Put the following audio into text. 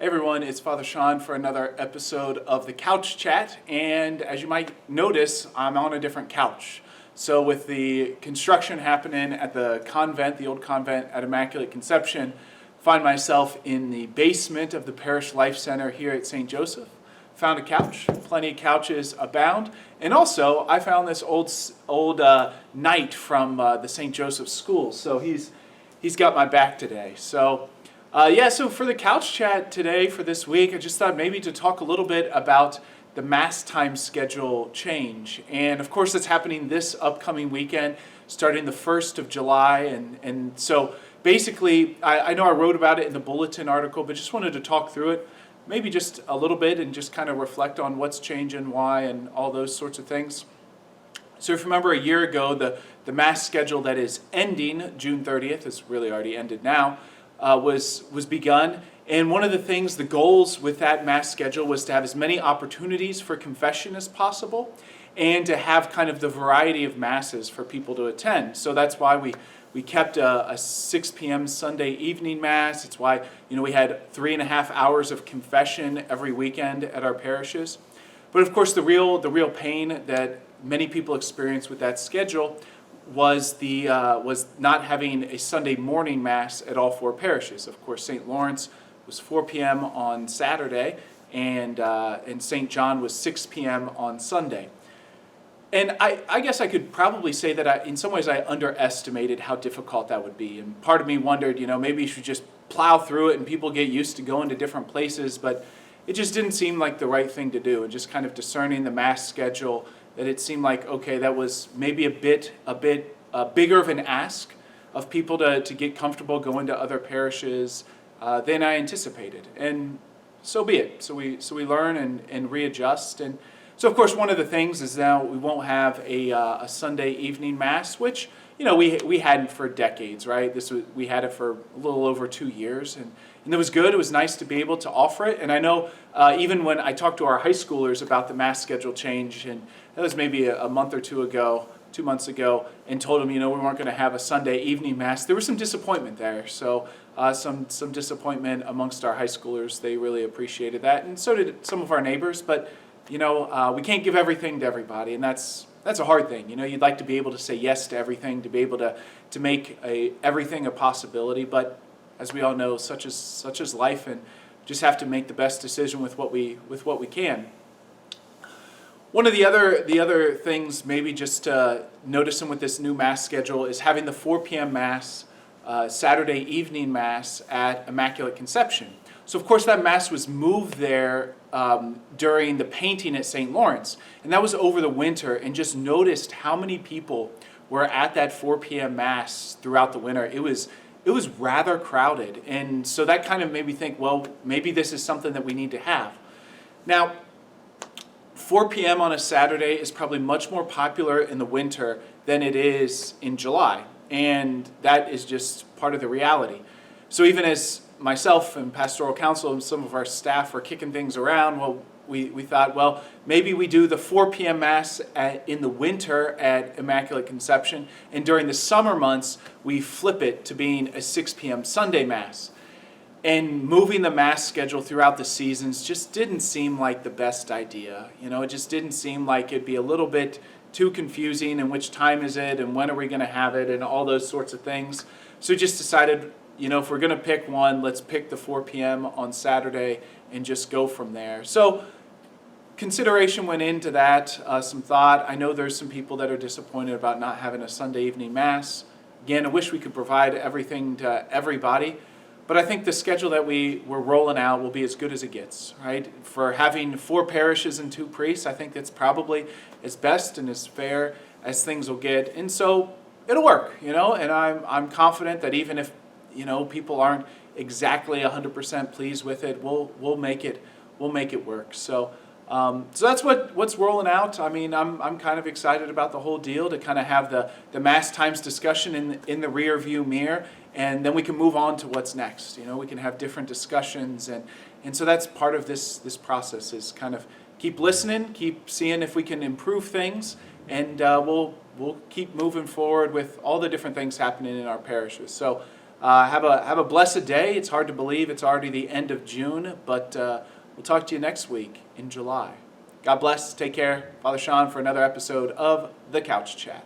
everyone, it's Father Sean for another episode of the Couch Chat, and as you might notice, I'm on a different couch. So with the construction happening at the convent, the old convent at Immaculate Conception, find myself in the basement of the Parish Life Center here at St. Joseph. Found a couch, plenty of couches abound, and also I found this old knight from the St. Joseph School, so he's got my back today. So for the couch chat today for this week, I just thought maybe to talk a little bit about the Mass time schedule change. And of course, it's happening this upcoming weekend, starting the 1st of July. And so basically, I know I wrote about it in the bulletin article, but just wanted to talk through it, maybe just a little bit and just kind of reflect on what's changing, why, and all those sorts of things. So if you remember a year ago, the Mass schedule that is ending June 30th, it's really already ended now, was begun. And one of the things, the goals with that Mass schedule was to have as many opportunities for confession as possible and to have kind of the variety of Masses for people to attend. So that's why we kept a 6 p.m. Sunday evening Mass. It's why we had 3.5 hours of confession every weekend at our parishes. But of course, the real pain that many people experience with that schedule was not having a Sunday morning Mass at all 4 parishes. Of course, St. Lawrence was 4 p.m. on Saturday, and St. John was 6 p.m. on Sunday. And I guess I could probably say that in some ways I underestimated how difficult that would be. And part of me wondered, maybe you should just plow through it and people get used to going to different places, but it just didn't seem like the right thing to do. And just kind of discerning the Mass schedule, that it seemed like, okay, that was maybe a bit bigger of an ask of people to get comfortable going to other parishes than I anticipated. And so be it. So we learn and readjust. And so, of course, one of the things is now we won't have a Sunday evening Mass, which we hadn't for decades, right? We had it for a little over 2 years, and it was good. It was nice to be able to offer it. And I know even when I talked to our high schoolers about the Mass schedule change, and that was maybe a month or 2 months ago, and told them we weren't going to have a Sunday evening Mass, there was some disappointment there. So some disappointment amongst our high schoolers. They really appreciated that, and so did some of our neighbors. But we can't give everything to everybody, and that's a hard thing. You'd like to be able to say yes to everything, to be able to make everything a possibility. But as we all know, such is life, and just have to make the best decision with what we can. One of the other things, maybe just noticing with this new Mass schedule, is having the 4 p.m. Mass, Saturday evening Mass at Immaculate Conception. So of course that Mass was moved there during the painting at St. Lawrence, and that was over the winter, and just noticed how many people were at that 4 p.m. Mass throughout the winter. It was rather crowded, and so that kind of made me think, well, maybe this is something that we need to have. Now, 4 p.m. on a Saturday is probably much more popular in the winter than it is in July, and that is just part of the reality. So even as myself and pastoral council and some of our staff are kicking things around, well, we thought, well, maybe we do the 4 p.m. Mass in the winter at Immaculate Conception, and during the summer months, we flip it to being a 6 p.m. Sunday Mass. And moving the Mass schedule throughout the seasons just didn't seem like the best idea. It just didn't seem like it'd be a little bit too confusing, and which time is it, and when are we going to have it, and all those sorts of things. So we just decided, if we're going to pick one, let's pick the 4 p.m. on Saturday and just go from there. So consideration went into that, some thought. I know there's some people that are disappointed about not having a Sunday evening Mass. Again, I wish we could provide everything to everybody, but I think the schedule that we're rolling out will be as good as it gets, right? For having 4 parishes and 2 priests, I think that's probably as best and as fair as things will get. And so it'll work, and I'm confident that even if people aren't exactly 100% pleased with it, we'll make it work. So that's what's rolling out. I mean, I'm kind of excited about the whole deal, to kind of have the Mass times discussion in the rear view mirror, and then we can move on to what's next. We can have different discussions, and so that's part of this process, is kind of keep listening, keep seeing if we can improve things, and we'll keep moving forward with all the different things happening in our parishes. So Have a blessed day. It's hard to believe it's already the end of June, but we'll talk to you next week in July. God bless. Take care. Father Sean for another episode of The Couch Chat.